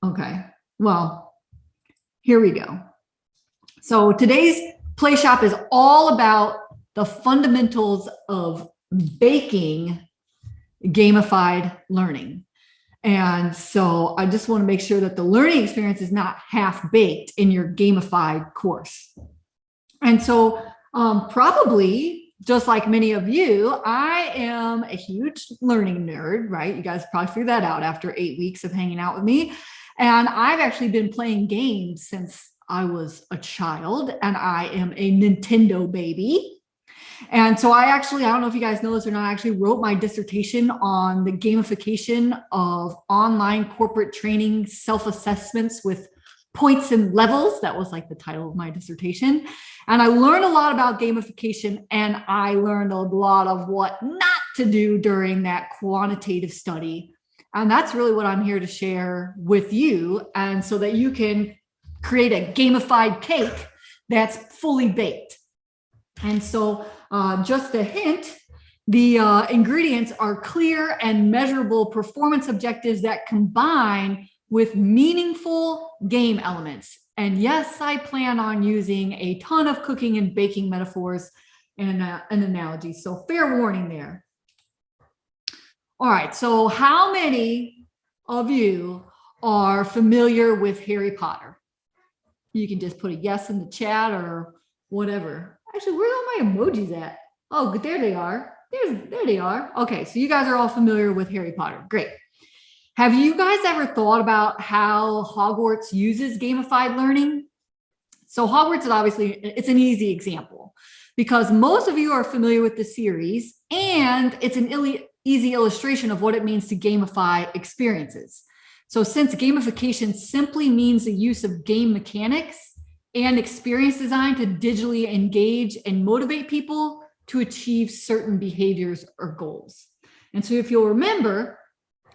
Okay, well, here we go. So today's play shop is all about the fundamentals of baking gamified learning. And so I just want to make sure that the learning experience is not half baked in your gamified course. And so probably just like many of you, I am a huge learning nerd, right? You guys probably figured that out after 8 weeks of hanging out with me. And I've actually been playing games since I was a child, and I am a Nintendo baby. And so I don't know if you guys know this or not, I actually wrote my dissertation on the gamification of online corporate training self-assessments with points and levels. That was like the title of my dissertation. And I learned a lot about gamification, and I learned a lot of what not to do during that quantitative study. And that's really what I'm here to share with you. And so that you can create a gamified cake that's fully baked. And so just a hint, the ingredients are clear and measurable performance objectives that combine with meaningful game elements. And yes, I plan on using a ton of cooking and baking metaphors and an analogy. So fair warning there. All right, so how many of you are familiar with Harry Potter? You can just put a yes in the chat or whatever. Actually, where are all my emojis at? Oh, there they are. There they are. Okay, so you guys are all familiar with Harry Potter. Great. Have you guys ever thought about how Hogwarts uses gamified learning? So Hogwarts is obviously, it's an easy example because most of you are familiar with the series, and it's an easy illustration of what it means to gamify experiences. So since gamification simply means the use of game mechanics and experience design to digitally engage and motivate people to achieve certain behaviors or goals. And so if you'll remember,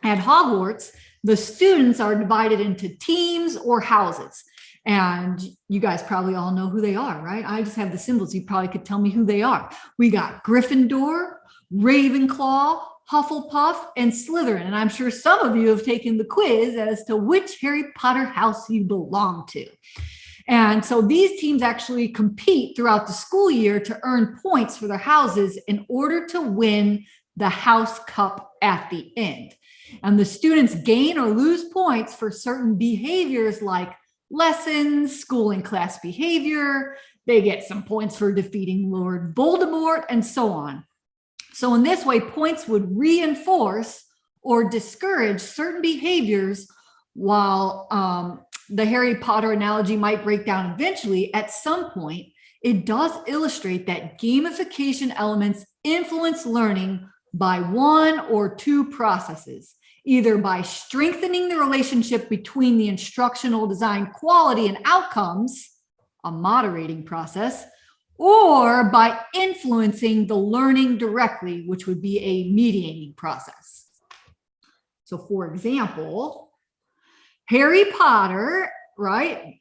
at Hogwarts, the students are divided into teams or houses. And you guys probably all know who they are, right? I just have the symbols. You probably could tell me who they are. We got Gryffindor, Ravenclaw, Hufflepuff, and Slytherin. And I'm sure some of you have taken the quiz as to which Harry Potter house you belong to. And so these teams actually compete throughout the school year to earn points for their houses in order to win the house cup at the end. And the students gain or lose points for certain behaviors like lessons, school and class behavior. They get some points for defeating Lord Voldemort and so on. So in this way, points would reinforce or discourage certain behaviors, while the Harry Potter analogy might break down eventually. At some point, it does illustrate that gamification elements influence learning by one or two processes, either by strengthening the relationship between the instructional design quality and outcomes, a moderating process, or by influencing the learning directly, which would be a mediating process. So for example, Harry Potter, right?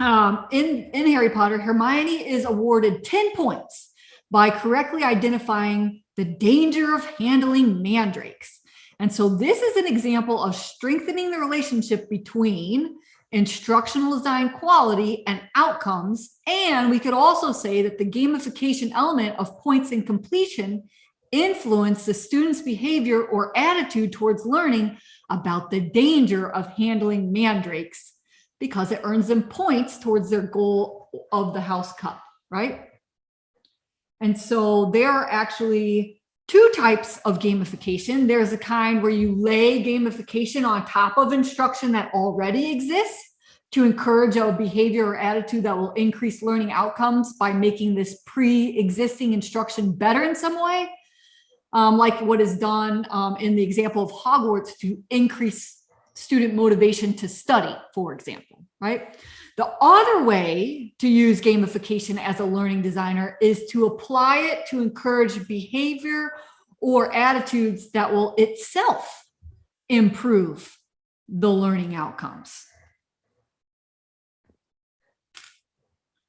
In Harry Potter, Hermione is awarded 10 points by correctly identifying the danger of handling mandrakes. And so this is an example of strengthening the relationship between instructional design quality and outcomes. And we could also say that the gamification element of points and completion influence the student's behavior or attitude towards learning about the danger of handling mandrakes, because it earns them points towards their goal of the house cup, right? And so there are actually two types of gamification. There's a kind where you lay gamification on top of instruction that already exists to encourage a behavior or attitude that will increase learning outcomes by making this pre-existing instruction better in some way, like what is done in the example of Hogwarts to increase student motivation to study, for example, right? The other way to use gamification as a learning designer is to apply it to encourage behavior or attitudes that will itself improve the learning outcomes.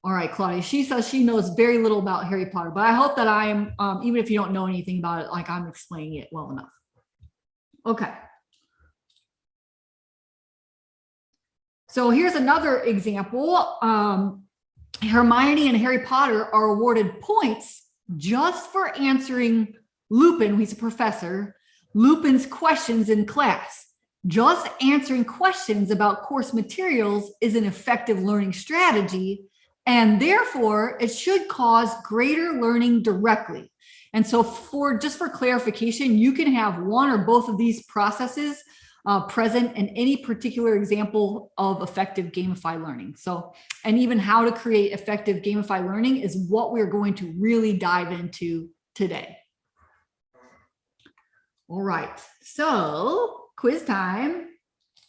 All right, Claudia, she says she knows very little about Harry Potter, but I hope that I am, even if you don't know anything about it, like I'm explaining it well enough. Okay. So here's another example. Hermione and Harry Potter are awarded points just for answering Lupin, he's a professor, Lupin's questions in class. Just answering questions about course materials is an effective learning strategy, and therefore it should cause greater learning directly. And so just for clarification, you can have one or both of these processes present in any particular example of effective gamified learning. So, and even how to create effective gamified learning is what we're going to really dive into today. All right, so quiz time,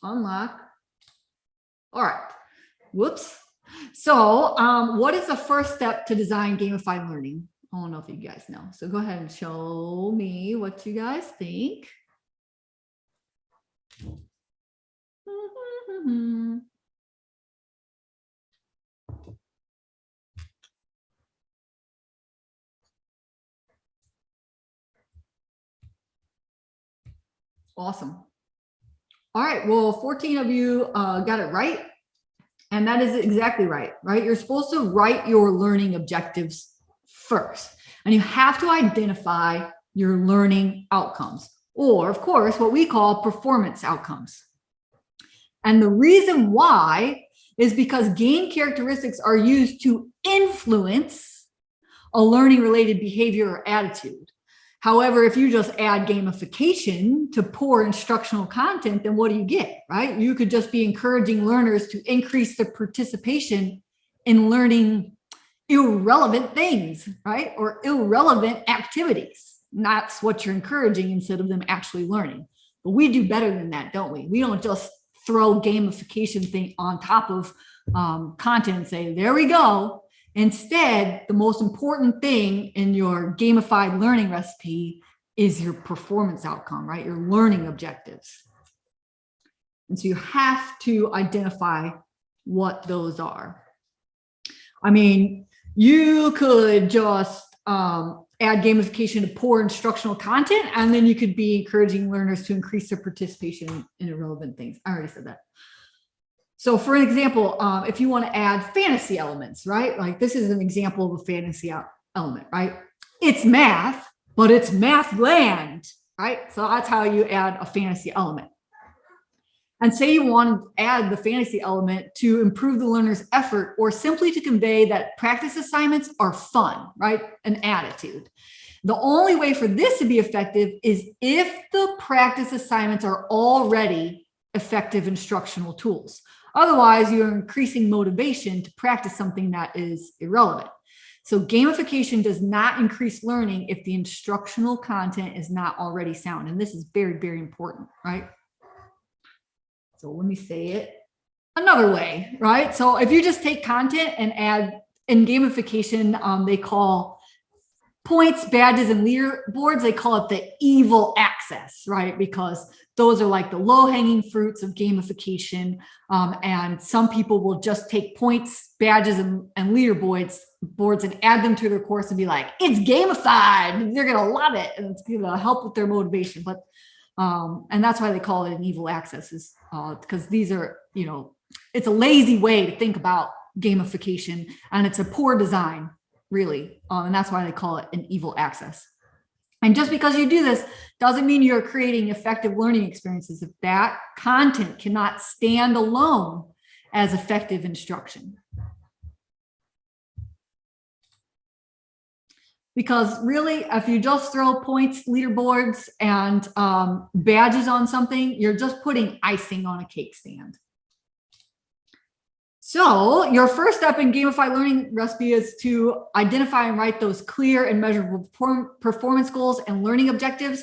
unlock. All right, whoops. So what is the first step to design gamified learning? I don't know if you guys know. So go ahead and show me what you guys think. Awesome. All right, well, 14 of you got it right. And that is exactly right? You're supposed to write your learning objectives first. And you have to identify your learning outcomes, or of course, what we call performance outcomes. And the reason why is because game characteristics are used to influence a learning related behavior or attitude. However, if you just add gamification to poor instructional content, then what do you get, right? You could just be encouraging learners to increase their participation in learning irrelevant things, right? Or irrelevant activities. And that's what you're encouraging instead of them actually learning. But we do better than that, don't we? We don't just throw gamification thing on top of content and say, there we go. Instead, the most important thing in your gamified learning recipe is your performance outcome, right? Your learning objectives. And so you have to identify what those are. I mean, you could just add gamification to poor instructional content, and then you could be encouraging learners to increase their participation in irrelevant things. I already said that. So for an example, if you want to add fantasy elements, right? Like this is an example of a fantasy element, right? It's math, but it's math land, right? So that's how you add a fantasy element. And say you want to add the fantasy element to improve the learner's effort or simply to convey that practice assignments are fun, right? An attitude. The only way for this to be effective is if the practice assignments are already effective instructional tools. Otherwise, you're increasing motivation to practice something that is irrelevant. So gamification does not increase learning if the instructional content is not already sound. And this is very, very important, right? So let me say it another way, right? So if you just take content and add in gamification, they call points, badges, and leaderboards, they call it the evil access, right? Because those are like the low-hanging fruits of gamification. And some people will just take points, badges, and leaderboards and add them to their course and be like, it's gamified. They're going to love it. And it's going to help with their motivation. But and that's why they call it an evil access, is because these are, it's a lazy way to think about gamification, and it's a poor design, really. And that's why they call it an evil access. And just because you do this doesn't mean you're creating effective learning experiences if that content cannot stand alone as effective instruction. Because really, if you just throw points, leaderboards, and badges on something, you're just putting icing on a cake stand. So your first step in gamified learning recipe is to identify and write those clear and measurable performance goals and learning objectives.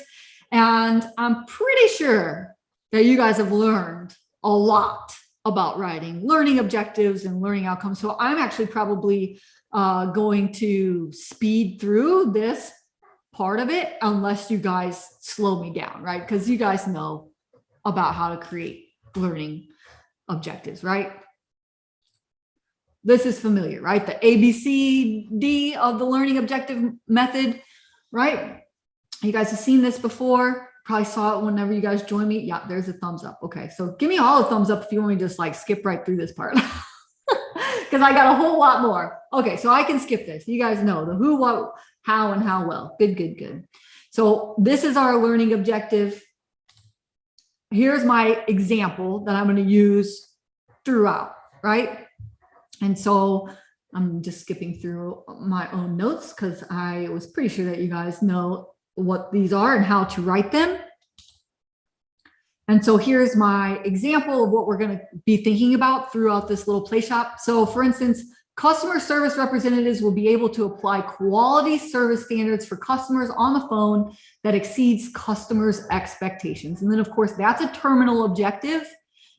And I'm pretty sure that you guys have learned a lot about writing learning objectives and learning outcomes. So I'm actually probably going to speed through this part of it unless you guys slow me down, right? Because you guys know about how to create learning objectives, right? This is familiar, right? The ABCD of the learning objective method, right? You guys have seen this before. probably saw it whenever you guys join me. Yeah, there's a thumbs up. Okay, so give me all the thumbs up if you want me to just like skip right through this part. Because I got a whole lot more. Okay, so I can skip this. You guys know the who, what, how, and how well. Good, good, good. So this is our learning objective. Here's my example that I'm going to use throughout, right? And so I'm just skipping through my own notes because I was pretty sure that you guys know what these are and how to write them. And so here's my example of what we're going to be thinking about throughout this little play shop. So for instance, customer service representatives will be able to apply quality service standards for customers on the phone that exceeds customers' expectations. And then of course, that's a terminal objective.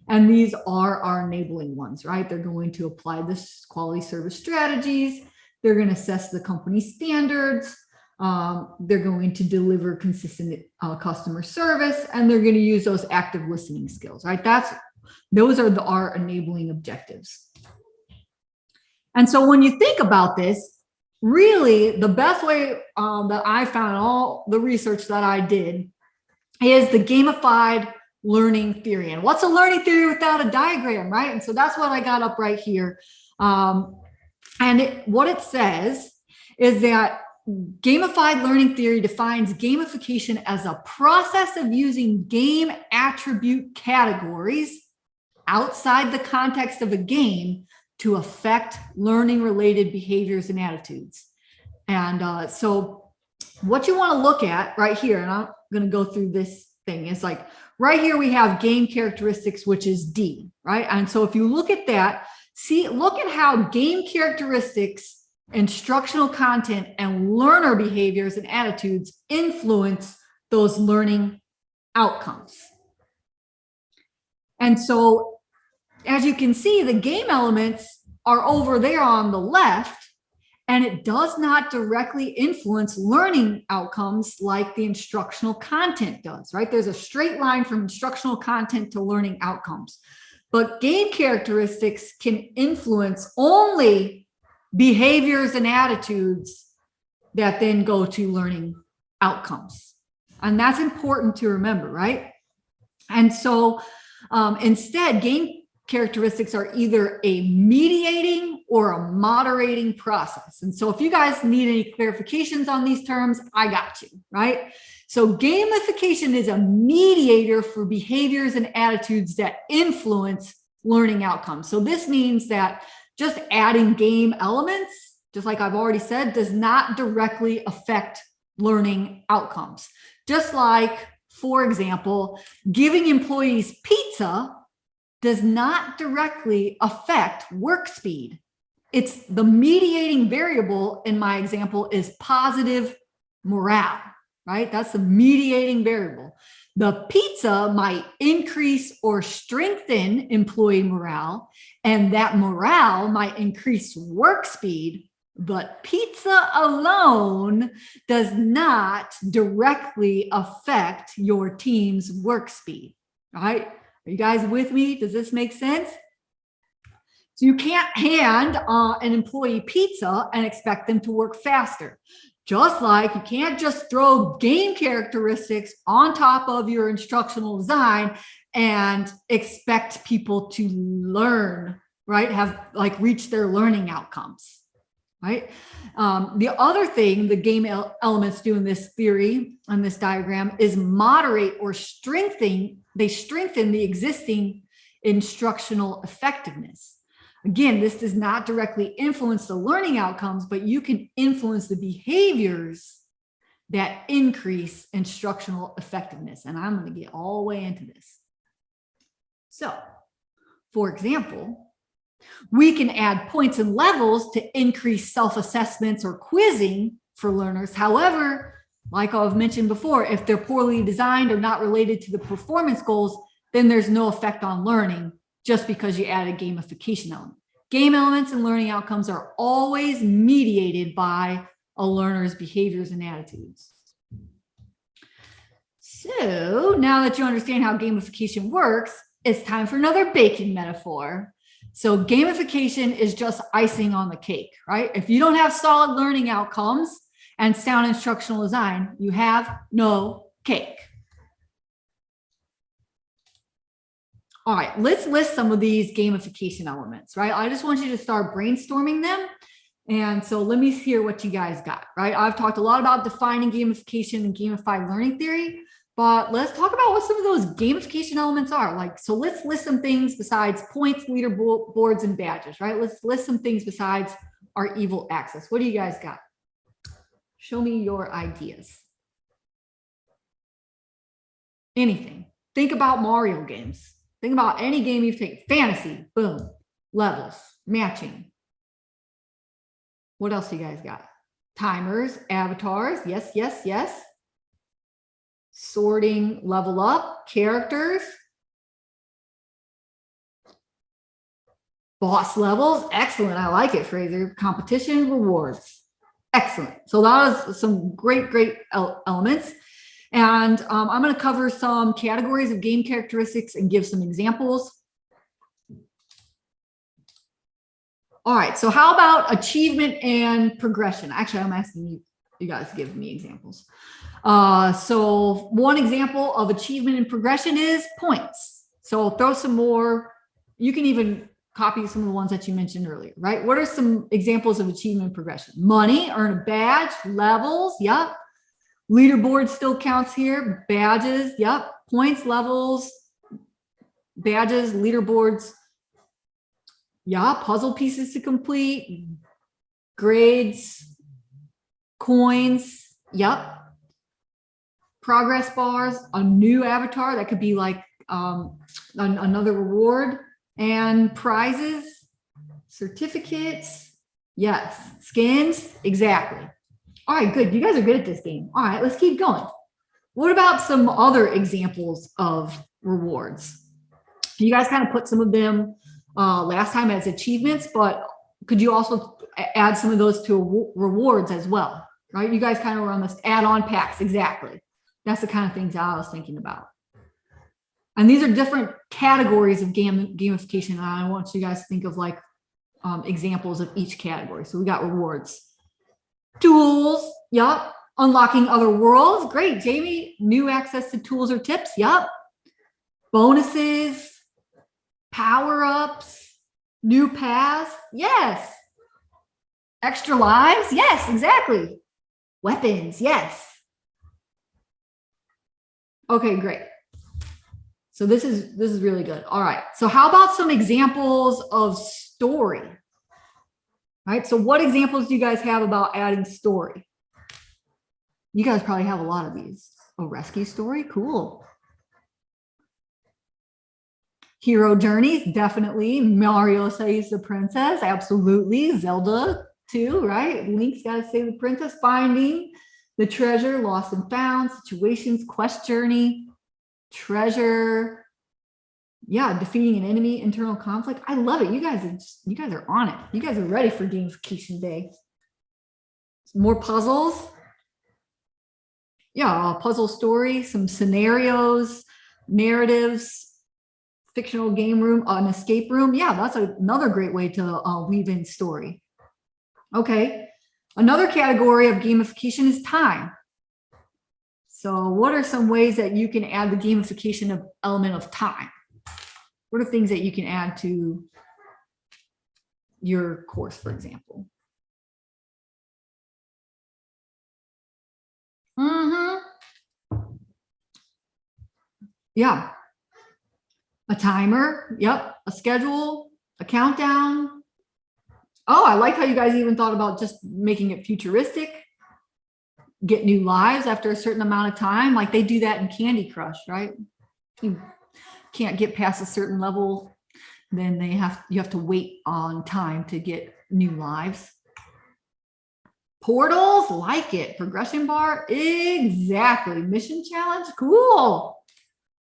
And these are our enabling ones, right? They're going to apply this quality service strategies. They're going to assess the company standards. They're going to deliver consistent customer service, and they're going to use those active listening skills, right? Those are our enabling objectives. And so when you think about this, really the best way that I found all the research that I did is the gamified learning theory. And what's a learning theory without a diagram, right? And so that's what I got up right here. What it says is that gamified learning theory defines gamification as a process of using game attribute categories outside the context of a game to affect learning related behaviors and attitudes. And so what you want to look at right here, and I'm going to go through this thing, is like right here we have game characteristics, which is D, right? And so if you look at that, look at how game characteristics, instructional content, and learner behaviors and attitudes influence those learning outcomes. And so as you can see, the game elements are over there on the left, and it does not directly influence learning outcomes like the instructional content does, right? There's a straight line from instructional content to learning outcomes. But game characteristics can influence only behaviors and attitudes that then go to learning outcomes. And that's important to remember, right? And so instead, game characteristics are either a mediating or a moderating process. And so if you guys need any clarifications on these terms, I got you, right? So gamification is a mediator for behaviors and attitudes that influence learning outcomes. So this means that just adding game elements, just like I've already said, does not directly affect learning outcomes. Just like, for example, giving employees pizza does not directly affect work speed. It's the mediating variable in my example is positive morale, right? That's the mediating variable. The pizza might increase or strengthen employee morale, and that morale might increase work speed, but pizza alone does not directly affect your team's work speed, right? Are you guys with me? Does this make sense? So you can't hand an employee pizza and expect them to work faster. Just like you can't just throw game characteristics on top of your instructional design and expect people to learn, right? Reach their learning outcomes, right? The other thing the game elements do in this theory, on this diagram, is moderate or strengthen the existing instructional effectiveness. Again, this does not directly influence the learning outcomes, but you can influence the behaviors that increase instructional effectiveness. And I'm going to get all the way into this. So, for example, we can add points and levels to increase self-assessments or quizzing for learners. However, like I've mentioned before, if they're poorly designed or not related to the performance goals, then there's no effect on learning just because you add a gamification element. Game elements and learning outcomes are always mediated by a learner's behaviors and attitudes. So now that you understand how gamification works, it's time for another baking metaphor. So gamification is just icing on the cake, right? If you don't have solid learning outcomes and sound instructional design, you have no cake. All right, let's list some of these gamification elements, right? I just want you to start brainstorming them. And so let me hear what you guys got, right? I've talked a lot about defining gamification and gamified learning theory, but let's talk about what some of those gamification elements are. Like, so let's list some things besides points, leaderboards, and badges, right? Let's list some things besides our evil access. What do you guys got? Show me your ideas. Anything. Think about Mario games. Think about any game you think. Fantasy, boom. Levels, matching. What else you guys got? Timers, avatars, yes, yes, yes. Sorting, level up, characters. Boss levels, excellent. I like it, Fraser. Competition, rewards, excellent. So that was some great elements. And I'm going to cover some categories of game characteristics and give some examples. All right, so how about achievement and progression? Actually, I'm asking you guys to give me examples. So one example of achievement and progression is points. So throw some more. You can even copy some of the ones that you mentioned earlier, right? What are some examples of achievement and progression? Money, earn a badge, levels, yep. Leaderboard still counts here. Badges, yep. Points, levels, badges, leaderboards. Yeah, puzzle pieces to complete, grades, coins, yep. Progress bars, a new avatar that could be like another reward, and prizes, certificates, yes. Skins, exactly. All right, good. You guys are good at this game. All right, let's keep going. What about some other examples of rewards? You guys kind of put some of them last time as achievements, but could you also add some of those to rewards as well, right? You guys kind of were on this add-on packs, exactly. That's the kind of things I was thinking about. And these are different categories of gamification. And I want you guys to think of like examples of each category. So we got rewards. Tools, yep. Unlocking other worlds, great. Jamie, new access to tools or tips, yep. Bonuses, power-ups, new paths, yes. Extra lives, yes, exactly. Weapons, yes. Okay, great. So this is really good. All right. So how about some examples of story? All right. So what examples do you guys have about adding story? You guys probably have a lot of these. A rescue story, cool. Hero journeys, definitely. Mario saves the princess, absolutely. Zelda too, right? Link's got to save the princess. Finding the treasure, lost and found. Situations, quest journey, treasure. Yeah, defeating an enemy, internal conflict. I love it. You guys are on it. You guys are ready for gamification day. Some more puzzles. Yeah, a puzzle story, some scenarios, narratives, fictional game room, an escape room. Yeah, that's another great way to weave in story. Okay, another category of gamification is time. So what are some ways that you can add the gamification element of time? What are things that you can add to your course, for example? Yeah. A timer. Yep. A schedule, a countdown. Oh, I like how you guys even thought about just making it futuristic. Get new lives after a certain amount of time. Like they do that in Candy Crush, right? You can't get past a certain level, then you have to wait on time to get new lives. Portals, like it. Progression bar, exactly. Mission challenge, cool.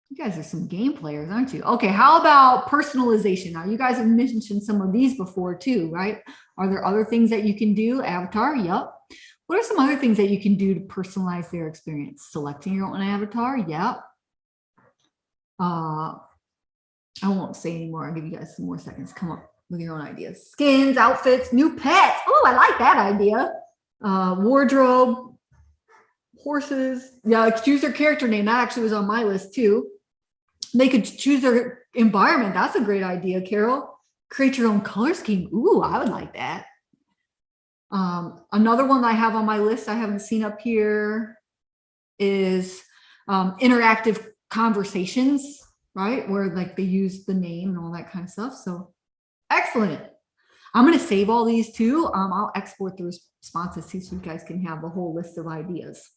You guys are some game players, aren't you? Okay, how about personalization? Now, you guys have mentioned some of these before too, right? Are there other things that you can do? Avatar, yep. What are some other things that you can do to personalize their experience? Selecting your own avatar, yep. I won't say anymore. I'll give you guys some more seconds. Come up with your own ideas. Skins, outfits, new pets. Oh, I like that idea. Wardrobe, horses. Yeah, choose their character name. That actually was on my list too. They could choose their environment. That's a great idea, Carol. Create your own color scheme. Ooh, I would like that. Another one I have on my list I haven't seen up here is interactive conversations, right? Where like they use the name and all that kind of stuff. So excellent. I'm going to save all these too. I'll export the responses too, so you guys can have a whole list of ideas.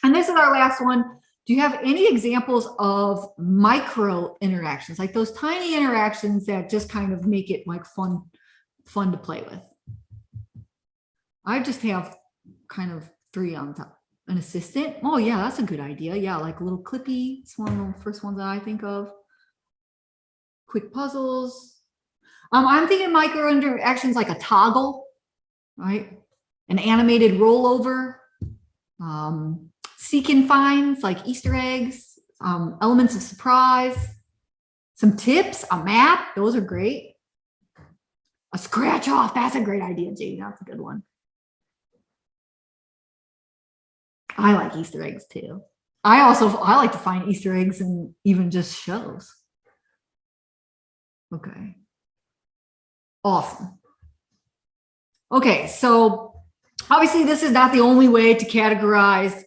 And this is our last one. Do you have any examples of micro interactions, like those tiny interactions that just kind of make it like fun to play with? I just have kind of 3 on top. An assistant. Oh yeah, that's a good idea. Yeah, like a little clippy. It's one of the first ones that I think of. Quick puzzles. I'm thinking micro interactions like a toggle, right? An animated rollover. Seek and finds like Easter eggs. Elements of surprise. Some tips. A map. Those are great. A scratch off. That's a great idea, Jane. That's a good one. I like Easter eggs too. I like to find Easter eggs in even just shows. Okay. Awesome. Okay, so obviously this is not the only way to categorize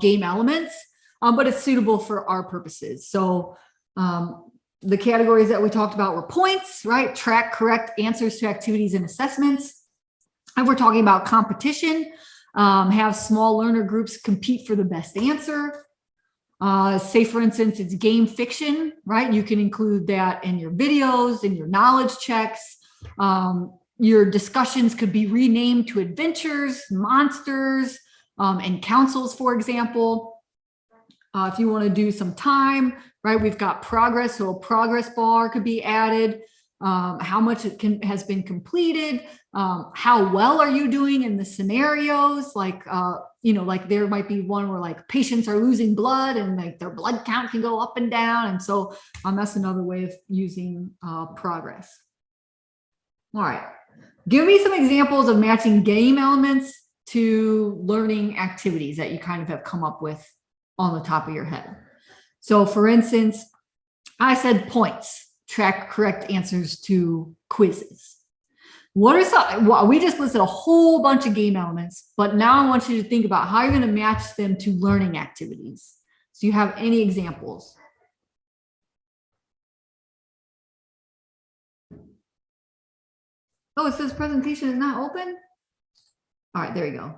game elements, but it's suitable for our purposes. So the categories that we talked about were points, right? Track correct answers to activities and assessments. And we're talking about competition. Have small learner groups compete for the best answer. Say, for instance, it's game fiction, right? You can include that in your videos, in your knowledge checks. Your discussions could be renamed to adventures, monsters, and councils, for example. If you want to do some time, right? We've got progress, so a progress bar could be added. How much has been completed, how well are you doing in the scenarios, like like there might be one where like patients are losing blood and like their blood count can go up and down, and so that's another way of using progress. All right, give me some examples of matching game elements to learning activities that you kind of have come up with on the top of your head. So for instance, I said points. Track correct answers to quizzes. What are some? Well, we just listed a whole bunch of game elements, but now I want you to think about how you're going to match them to learning activities. So you have any examples? Oh, it says presentation is not open. All right, there you go.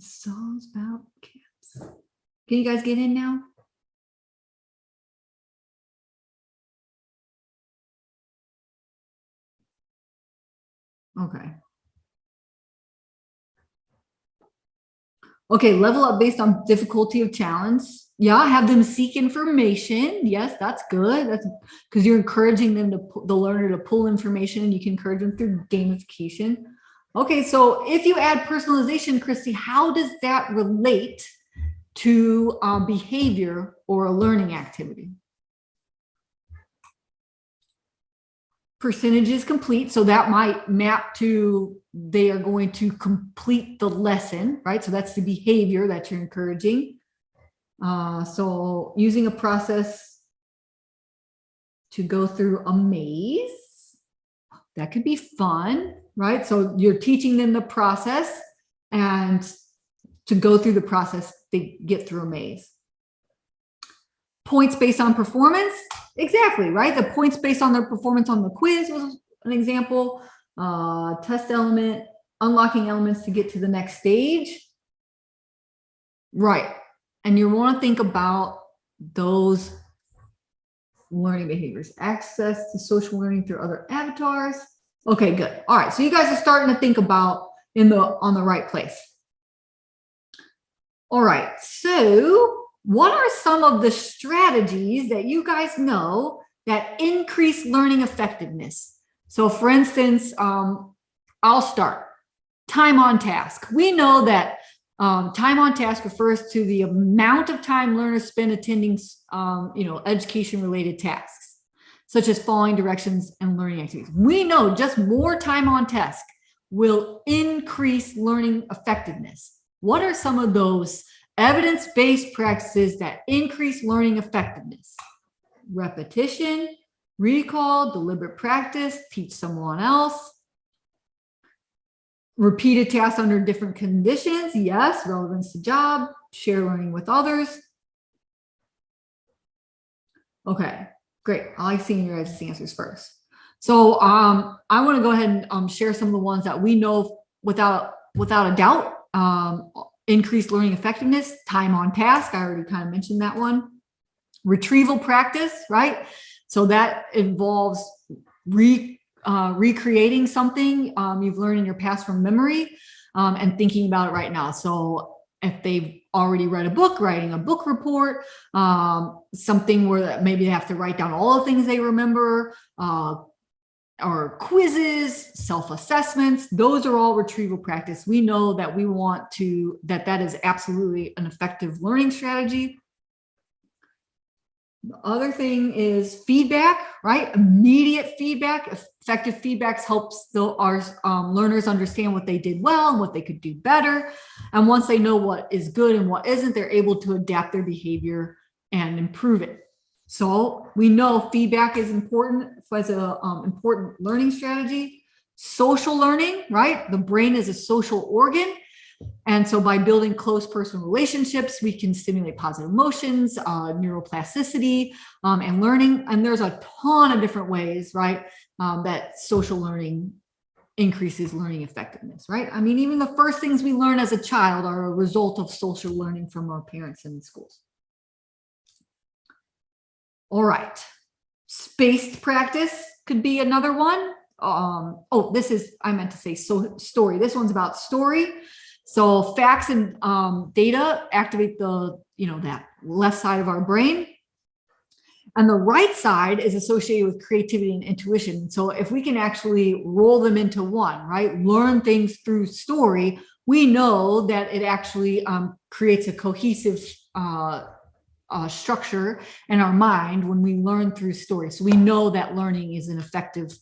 Songs about cats. Can you guys get in now? Okay. Okay, level up based on difficulty of challenge. Yeah, have them seek information. Yes, that's good. That's because you're encouraging them the learner to pull information, and you can encourage them through gamification. Okay, so if you add personalization, Christy, how does that relate to behavior or a learning activity? Percentages complete, so that might map to they are going to complete the lesson, right? So that's the behavior that you're encouraging. So using a process to go through a maze, that could be fun, right? So you're teaching them the process, and to go through the process, they get through a maze. Points based on performance, exactly, right? The points based on their performance on the quiz was an example. Test element, unlocking elements to get to the next stage. Right, and you want to think about those learning behaviors. Access to social learning through other avatars. Okay, good. All right, so you guys are starting to think about on the right place. All right, so what are some of the strategies that you guys know that increase learning effectiveness? So for instance, I'll start. Time on task. We know that time on task refers to the amount of time learners spend attending education-related tasks, such as following directions and learning activities. We know just more time on task will increase learning effectiveness. What are some of those evidence-based practices that increase learning effectiveness? Repetition, recall, deliberate practice, teach someone else. Repeated tasks under different conditions, yes. Relevance to job, share learning with others. Okay, great. I like seeing your guys' answers first. So I want to go ahead and share some of the ones that we know without a doubt increase learning effectiveness. Time on task, I already kind of mentioned that one. Retrieval practice, right? So that involves recreating something you've learned in your past from memory and thinking about it right now. So if they've already read a book, writing a book report, something where maybe they have to write down all the things they remember, or quizzes, self-assessments, those are all retrieval practice. We know that we want to, that is absolutely an effective learning strategy. The other thing is feedback, right? Immediate feedback. Effective feedback helps our learners understand what they did well and what they could do better. And once they know what is good and what isn't, they're able to adapt their behavior and improve it. So we know feedback is important as an important learning strategy. Social learning, right? The brain is a social organ. And so by building close personal relationships, we can stimulate positive emotions, neuroplasticity, and learning. And there's a ton of different ways, right, that social learning increases learning effectiveness, right? I mean, even the first things we learn as a child are a result of social learning from our parents and schools. All right. Spaced practice could be another one. This is, I meant to say story. This one's about story. So facts and data activate the, that left side of our brain. And the right side is associated with creativity and intuition. So if we can actually roll them into one, right? Learn things through story, we know that it actually creates a cohesive structure in our mind when we learn through story. So we know that learning is an effective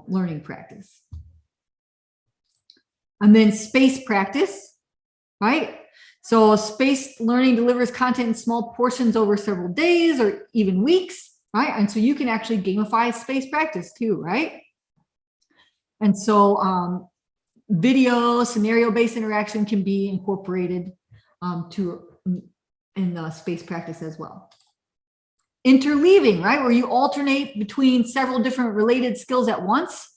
learning practice. And then spaced practice, right? So spaced learning delivers content in small portions over several days or even weeks, right? And so you can actually gamify spaced practice too, right? And so video, scenario-based interaction can be incorporated in the spaced practice as well. Interleaving, right? Where you alternate between several different related skills at once.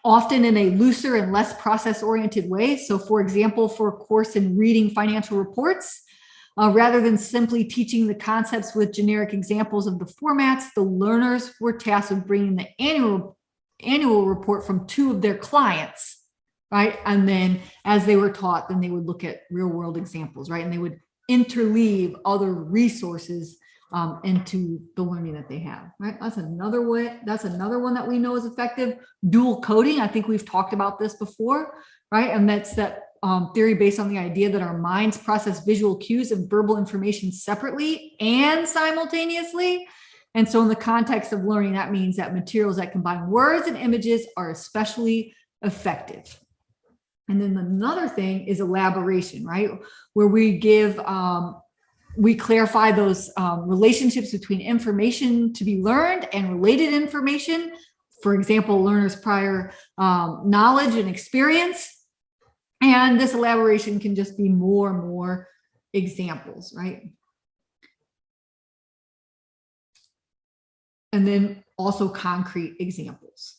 Often in a looser and less process-oriented way. So for example, for a course in reading financial reports, rather than simply teaching the concepts with generic examples of the formats, the learners were tasked with bringing the annual report from 2 of their clients, right? And then as they were taught, then they would look at real world examples, right? And they would interleave other resources into the learning that they have, right? That's another way. That's another one that we know is effective. Dual coding. I think we've talked about this before, right? And that's that theory based on the idea that our minds process visual cues and verbal information separately and simultaneously. And so in the context of learning, that means that materials that combine words and images are especially effective. And then another thing is elaboration, right? Where we give we clarify those relationships between information to be learned and related information. For example, learners' prior knowledge and experience. And this elaboration can just be more and more examples, right? And then also concrete examples.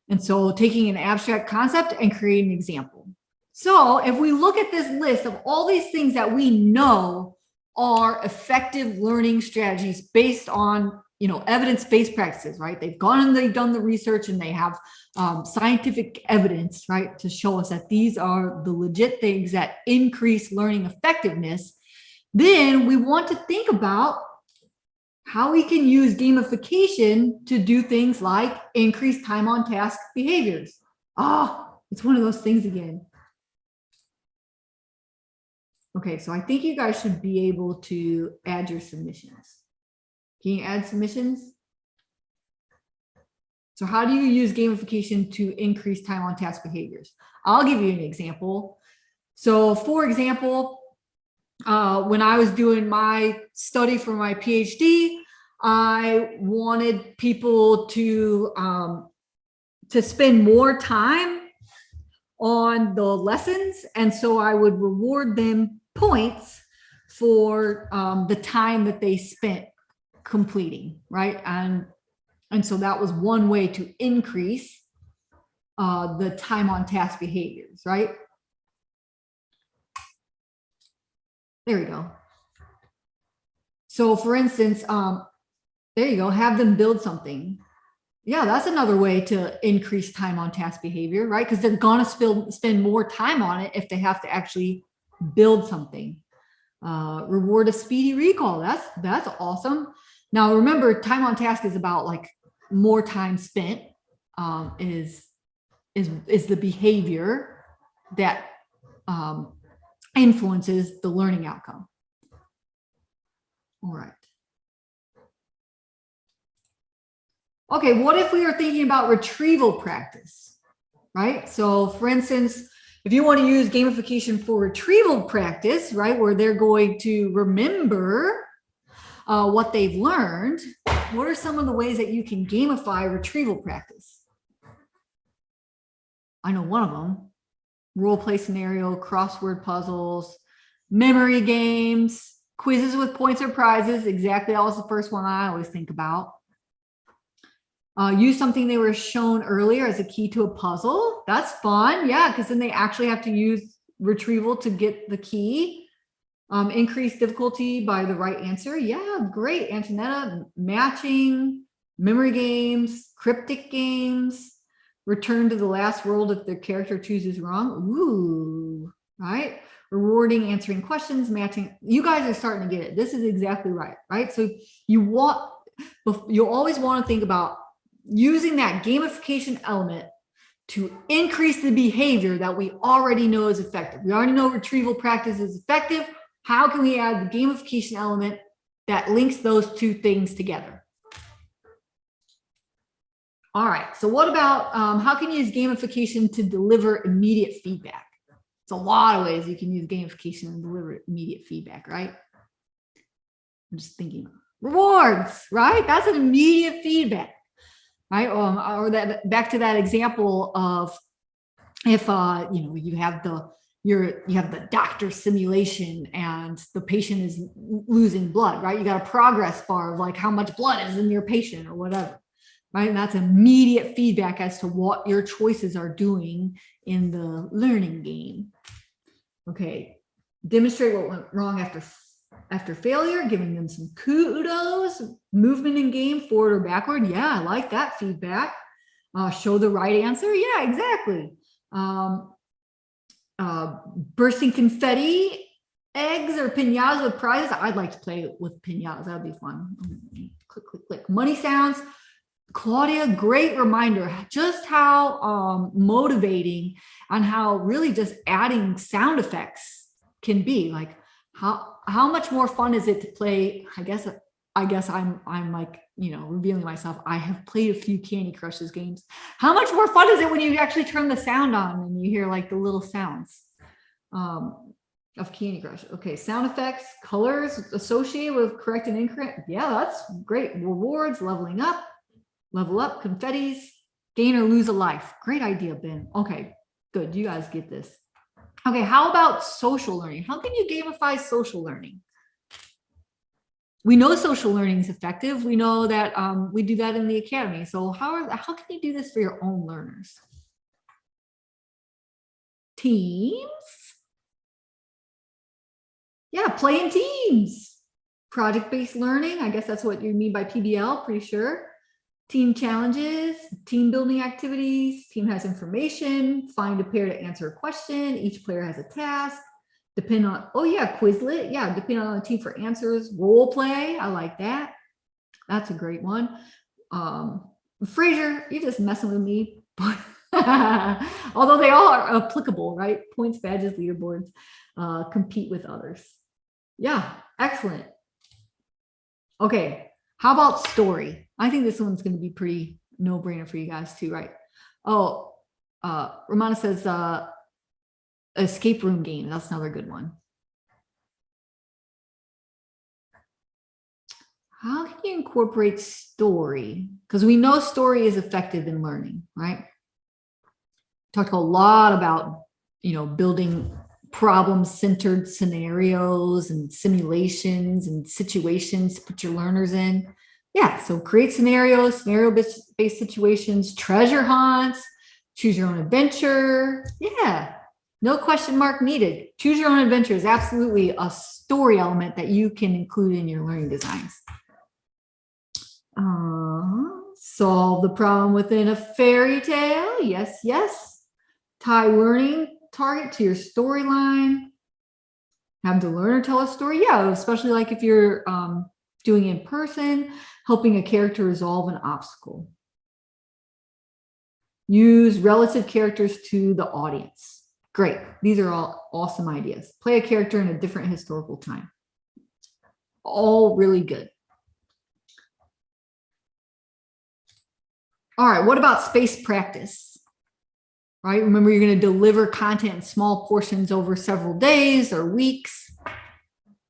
And so taking an abstract concept and creating an example. So if we look at this list of all these things that we know are effective learning strategies based on, evidence-based practices, right? They've gone and they've done the research and they have scientific evidence, right, to show us that these are the legit things that increase learning effectiveness. Then we want to think about how we can use gamification to do things like increase time on task behaviors. It's one of those things again. Okay, so I think you guys should be able to add your submissions. Can you add submissions? So how do you use gamification to increase time on task behaviors? I'll give you an example. So for example, when I was doing my study for my PhD, I wanted people to spend more time on the lessons. And so I would reward them points for the time that they spent completing, right? And so that was one way to increase the time on task behaviors, right? There we go. So for instance, there you go, have them build something. Yeah, that's another way to increase time on task behavior, right? Because they're gonna spend more time on it if they have to actually build something. Reward a speedy recall. That's awesome. Now remember, time on task is about like more time spent is the behavior that influences the learning outcome. All right. Okay, what if we are thinking about retrieval practice, right? So for instance, if you want to use gamification for retrieval practice, right, where they're going to remember what they've learned, what are some of the ways that you can gamify retrieval practice? I know one of them, role play scenario, crossword puzzles, memory games, quizzes with points or prizes. Exactly, that was the first one I always think about. Use something they were shown earlier as a key to a puzzle. That's fun. Yeah, because then they actually have to use retrieval to get the key. Increase difficulty by the right answer. Yeah, great. Antonetta, matching, memory games, cryptic games, return to the last world if the character chooses wrong. Ooh, right? Rewarding, answering questions, matching. You guys are starting to get it. This is exactly right, right? So you always want to think about using that gamification element to increase the behavior that we already know is effective. We already know retrieval practice is effective. How can we add the gamification element that links those two things together? All right, so what about how can you use gamification to deliver immediate feedback? It's a lot of ways you can use gamification and deliver immediate feedback, right? I'm just thinking rewards, right? That's an immediate feedback. Right, or that back to that example of if you have the doctor simulation and the patient is losing blood, right? You got a progress bar of like how much blood is in your patient or whatever, right? And that's immediate feedback as to what your choices are doing in the learning game. Okay, demonstrate what went wrong after failure, giving them some kudos, movement in game, forward or backward. Yeah, I like that feedback. Show the right answer. Yeah, exactly. Bursting confetti, eggs or pinatas with prizes. I'd like to play with pinatas. That'd be fun. Click, click, click. Money sounds. Claudia, great reminder just how motivating and how really just adding sound effects can be. Like how much more fun is it to play? I guess I'm like, revealing myself. I have played a few Candy Crushes games. How much more fun is it when you actually turn the sound on and you hear like the little sounds of Candy Crush? Okay, sound effects, colors associated with correct and incorrect. Yeah, that's great. Rewards, leveling up, level up, confettis, gain or lose a life. Great idea, Ben. Okay, good. You guys get this. Okay, how about social learning? How can you gamify social learning? We know social learning is effective. We know that we do that in the academy. So how can you do this for your own learners? Teams. Yeah, play in teams. Project-based learning. I guess that's what you mean by PBL, pretty sure. Team challenges, team building activities, team has information, find a pair to answer a question, each player has a task, depend on, oh yeah, Quizlet, yeah, depending on the team for answers, role play, I like that. That's a great one. Fraser, you're just messing with me. Although they all are applicable, right? Points, badges, leaderboards, compete with others. Yeah, excellent. Okay. How about story? I think this one's going to be pretty No brainer for you guys too, right? Oh, Romana says escape room game. That's another good one. How can you incorporate story? Because we know story is effective in learning, right? Talked a lot about, building problem-centered scenarios and simulations and situations to put your learners in. Yeah, so create scenarios, scenario-based situations, treasure hunts, choose your own adventure. Yeah, no question mark needed. Choose your own adventure is absolutely a story element that you can include in your learning designs. Solve the problem within a fairy tale. Yes, yes. Tie learning target to your storyline. Have the learner tell a story. Yeah, especially like if you're doing in person, helping a character resolve an obstacle. Use relative characters to the audience. Great. These are all awesome ideas. Play a character in a different historical time. All really good. All right, what about space practice? Right, remember you're going to deliver content in small portions over several days or weeks.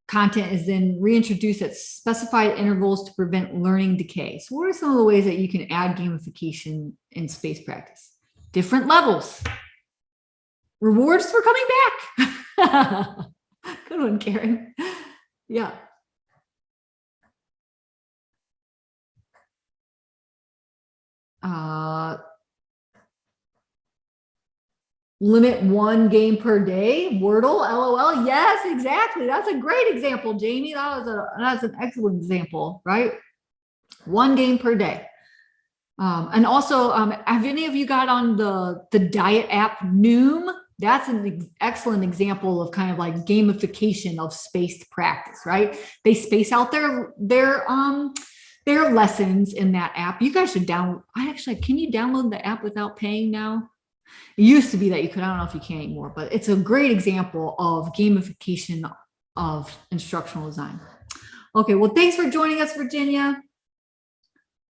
Content is then reintroduced at specified intervals to prevent learning decay. So what are some of the ways that you can add gamification in space practice? Different levels. Rewards for coming back. Good one, Karen. Yeah. Limit 1 game per day. Wordle, LOL. Yes, exactly. That's a great example, Jamie. That's an excellent example, right? 1 game per day. And also, have any of you got on the diet app Noom? That's an excellent example of kind of like gamification of spaced practice, right? They space out their lessons in that app. You guys should download. Can you download the app without paying now? It used to be that you could. I don't know if you can anymore, but it's a great example of gamification of instructional design. Okay, well, thanks for joining us, Virginia.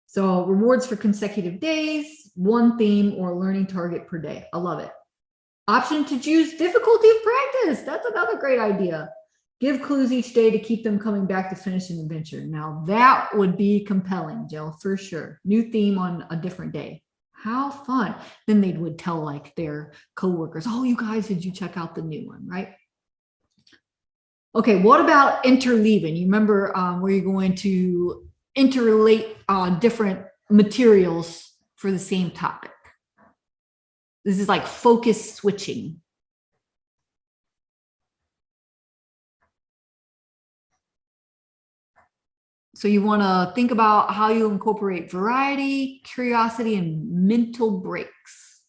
So rewards for consecutive days, 1 theme or learning target per day. I love it. Option to choose difficulty of practice. That's another great idea. Give clues each day to keep them coming back to finish an adventure. Now that would be compelling, Jill, for sure. New theme on a different day. How fun. Then they would tell like their coworkers, oh, you guys, did you check out the new one, right? Okay, what about interleaving? You remember where you're going to interrelate different materials for the same topic. This is like focus switching. So you want to think about how you incorporate variety, curiosity, and mental breaks.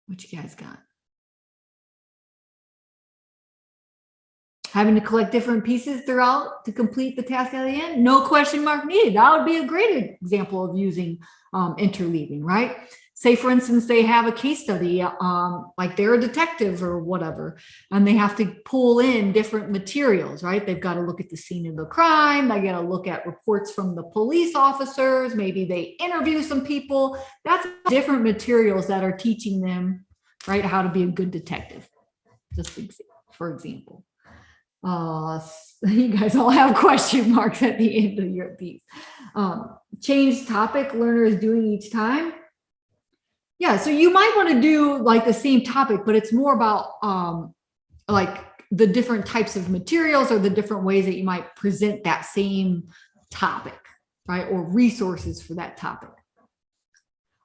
What you guys got? Having to collect different pieces throughout to complete the task at the end? No question mark needed. That would be a great example of using interleaving, right? Say, for instance, they have a case study, like they're a detective or whatever, and they have to pull in different materials, right? They've got to look at the scene of the crime. They got to look at reports from the police officers. Maybe they interview some people. That's different materials that are teaching them, right, how to be a good detective, just for example. You guys all have question marks at the end of your piece. Change topic learner is doing each time. Yeah, so you might want to do like the same topic, but it's more about like the different types of materials or the different ways that you might present that same topic, right? Or resources for that topic.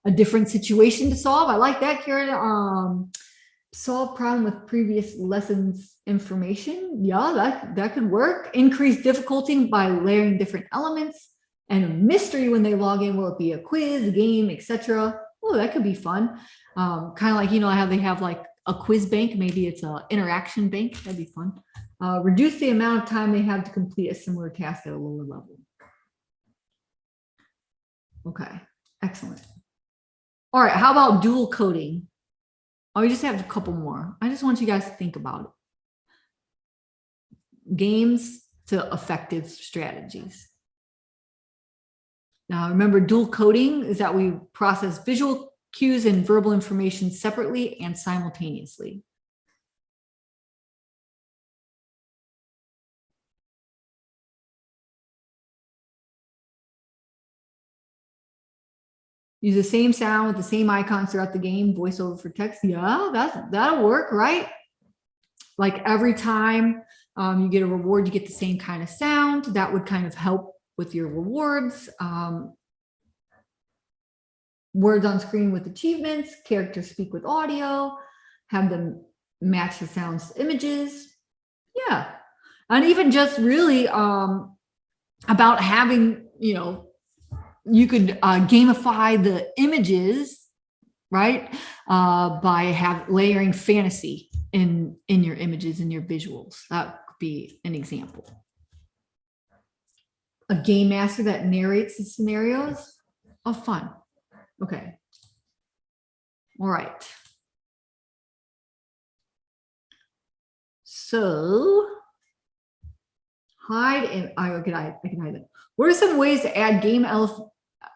A different situation to solve. I like that, Karen. Solve problem with previous lessons information. Yeah, that could work. Increase difficulty by layering different elements and a mystery when they log in. Will it be a quiz, a game, etc.? Oh, that could be fun. Kind of like, how they have like a quiz bank. Maybe it's an interaction bank. That'd be fun. Reduce the amount of time they have to complete a similar task at a lower level. Okay, excellent. All right, how about dual coding? Oh, we just have a couple more. I just want you guys to think about it. games to effective strategies. Now, remember, dual coding is that we process visual cues and verbal information separately and simultaneously. Use the same sound with the same icons throughout the game, voiceover for text. Yeah, that'll work, right? Like every time you get a reward, you get the same kind of sound. That would kind of help with your rewards. Words on screen with achievements, characters speak with audio, have them match the sounds to images. Yeah. And even just really about having, you could gamify the images, right? By layering fantasy in your images and your visuals. That could be an example. A game master that narrates the scenarios of fun. Okay. All right. So hide and I can hide them. What are some ways to add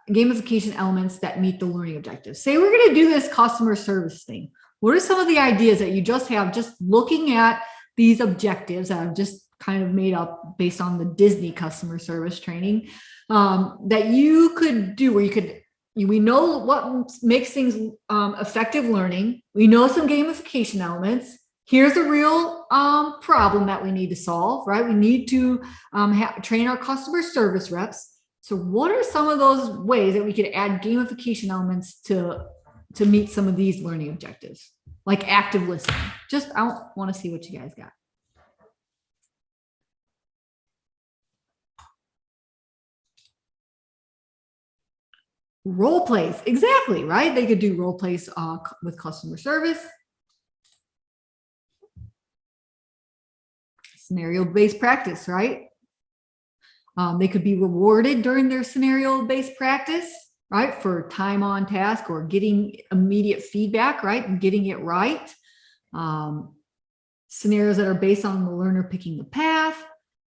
gamification elements that meet the learning objectives? Say we're going to do this customer service thing. What are some of the ideas that you just have just looking at these objectives that I've just kind of made up based on the Disney customer service training that you could do, where we know what makes things effective learning. We know some gamification elements. Here's a real problem that we need to solve, right? We need to train our customer service reps. So what are some of those ways that we could add gamification elements to meet some of these learning objectives? Like active listening. I want to see what you guys got. Role plays, exactly, right? They could do role plays with customer service. Scenario-based practice, right? They could be rewarded during their scenario-based practice, right? For time on task or getting immediate feedback, right? And getting it right. Scenarios that are based on the learner picking the path.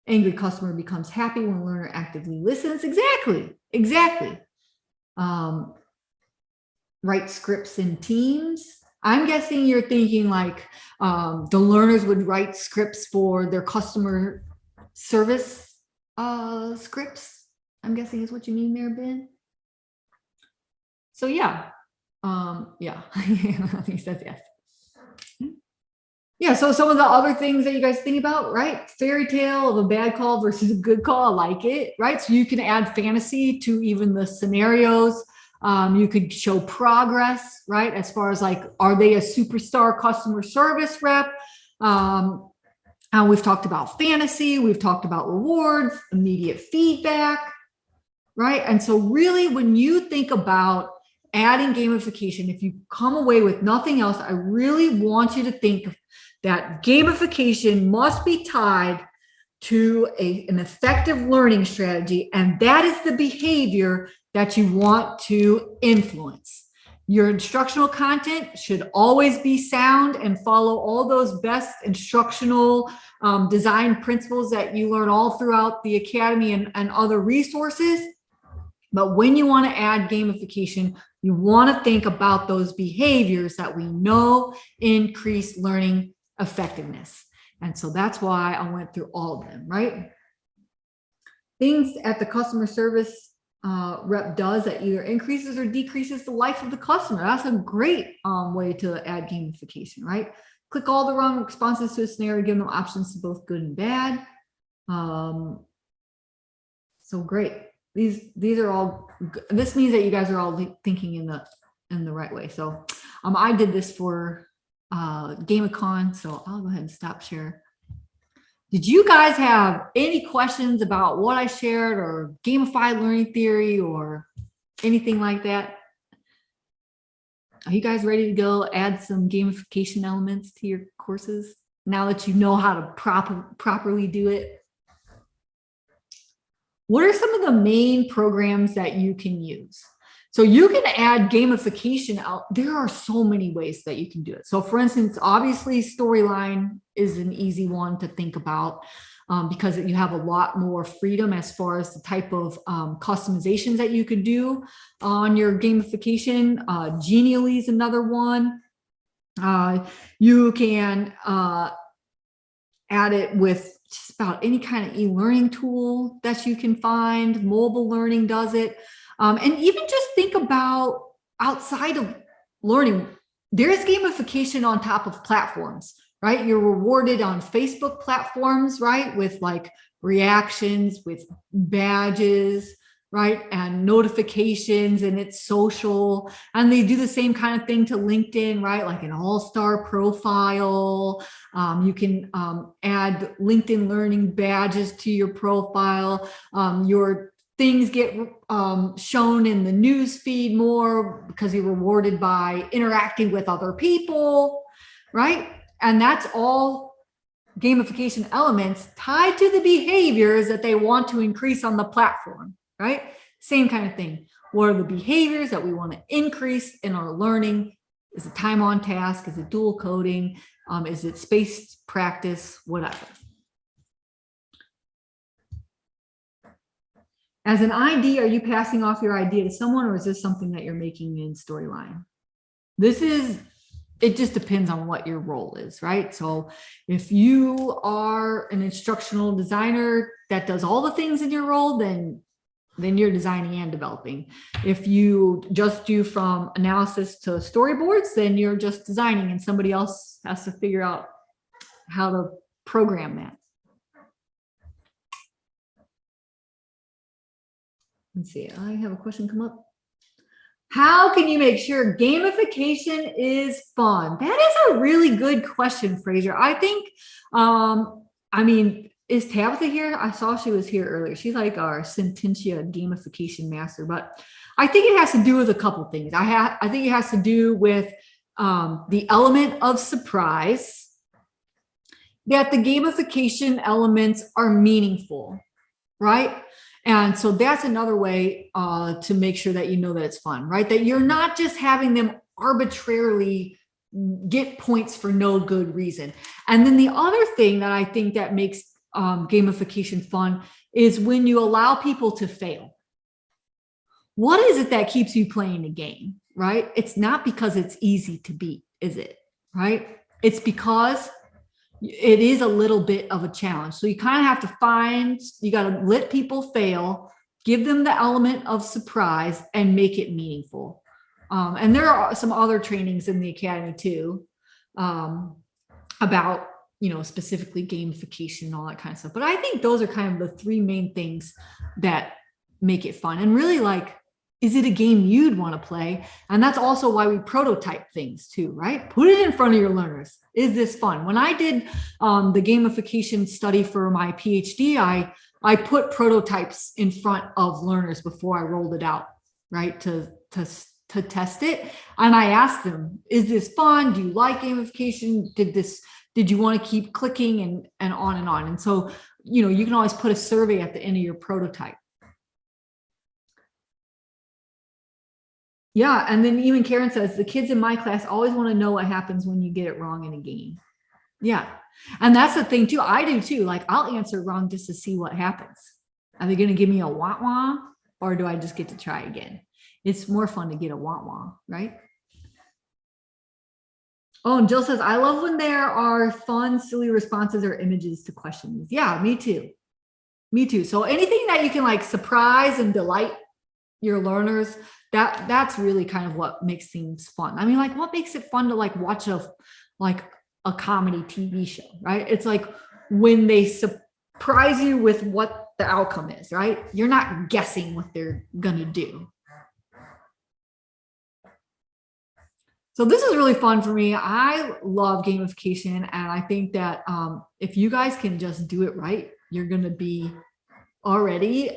Angry customer becomes happy when learner actively listens. Exactly. Write scripts in teams. I'm guessing you're thinking like the learners would write scripts for their customer service scripts. I'm guessing is what you mean there, Ben. So yeah, he says yes. Yeah, so some of the other things that you guys think about, right? Fairy tale of a bad call versus a good call, I like it, right? So you can add fantasy to even the scenarios. You could show progress, right? As far as like, are they a superstar customer service rep? We've talked about fantasy, we've talked about rewards, immediate feedback, right? And so really when you think about adding gamification, if you come away with nothing else, I really want you to think that gamification must be tied to an effective learning strategy, and that is the behavior that you want to influence. Your instructional content should always be sound and follow all those best instructional design principles that you learn all throughout the academy and other resources. But when you want to add gamification, you want to think about those behaviors that we know increase learning effectiveness. And so that's why I went through all of them, right? Things at the customer service rep does that either increases or decreases the life of the customer. That's a great way to add gamification, right? Click all the wrong responses to a scenario, give them options to both good and bad. So great. These are all, this means that you guys are all thinking in the right way. So I did this for GameCon, so I'll go ahead and stop share. Did you guys have any questions about what I shared or gamified learning theory or anything like that? Are you guys ready to go add some gamification elements to your courses now that you know how to properly do it? What are some of the main programs that you can use? So you can add gamification out. There are so many ways that you can do it. So for instance, obviously Storyline is an easy one to think about. because you have a lot more freedom as far as the type of customizations that you could do on your gamification. Genially is another one. You can add it with just about any kind of e-learning tool that you can find. Mobile learning does it. And even just think about outside of learning, there's gamification on top of platforms, right? You're rewarded on Facebook platforms, right? With like reactions, with badges, right? And notifications, and it's social. And they do the same kind of thing to LinkedIn, right? Like an all-star profile. You can add LinkedIn Learning badges to your profile. Your things get shown in the news feed more because you're rewarded by interacting with other people, right? And that's all gamification elements tied to the behaviors that they want to increase on the platform, right? Same kind of thing. What are the behaviors that we want to increase in our learning? Is it time on task? Is it dual coding? Is it spaced practice? Whatever. As an ID, are you passing off your idea to someone, or is this something that you're making in Storyline? It just depends on what your role is, right? So if you are an instructional designer that does all the things in your role, then you're designing and developing. If you just do from analysis to storyboards, then you're just designing, and somebody else has to figure out how to program that. Let's see, I have a question come up. How can you make sure gamification is fun? That is a really good question, Fraser. I think, I mean, is Tabitha here? I saw she was here earlier. She's like our Sententia gamification master, but I think it has to do with a couple things. I think it has to do with the element of surprise, that the gamification elements are meaningful, right? And so that's another way to make sure that you know that it's fun, right? That you're not just having them arbitrarily get points for no good reason. And then the other thing that I think that makes gamification fun is when you allow people to fail. What is it that keeps you playing a game, right? It's not because it's easy to beat, is it? Right? It's because it is a little bit of a challenge. So you kind of have to you got to let people fail, give them the element of surprise, and make it meaningful. And there are some other trainings in the academy too, about, specifically gamification and all that kind of stuff. But I think those are kind of the three main things that make it fun. And really, like, is it a game you'd want to play? And that's also why we prototype things too, right? Put it in front of your learners. Is this fun? When I did the gamification study for my PhD, I put prototypes in front of learners before I rolled it out, right? To test it. And I asked them, is this fun? Do you like gamification? Did you want to keep clicking and on and on? And so, you can always put a survey at the end of your prototype. Yeah, and then even Karen says, the kids in my class always want to know what happens when you get it wrong in a game. Yeah, and that's the thing too. I do too. Like, I'll answer wrong just to see what happens. Are they going to give me a wah-wah, or do I just get to try again? It's more fun to get a wah-wah, right? Oh, and Jill says, I love when there are fun, silly responses or images to questions. Yeah, me too. Me too. So anything that you can like surprise and delight your learners, that's really kind of what makes things fun. I mean, like, what makes it fun to like watch a comedy TV show, right? It's like when they surprise you with what the outcome is, right? You're not guessing what they're gonna do. So this is really fun for me. I love gamification, and I think that if you guys can just do it right, you're gonna be already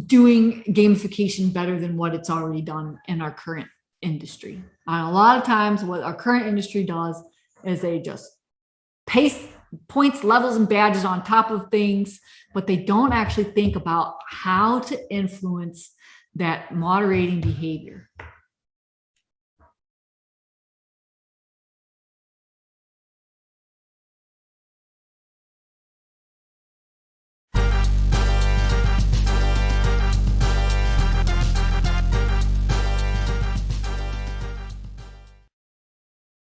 doing gamification better than what it's already done in our current industry. And a lot of times what our current industry does is they just paste points, levels, and badges on top of things, but they don't actually think about how to influence that moderating behavior.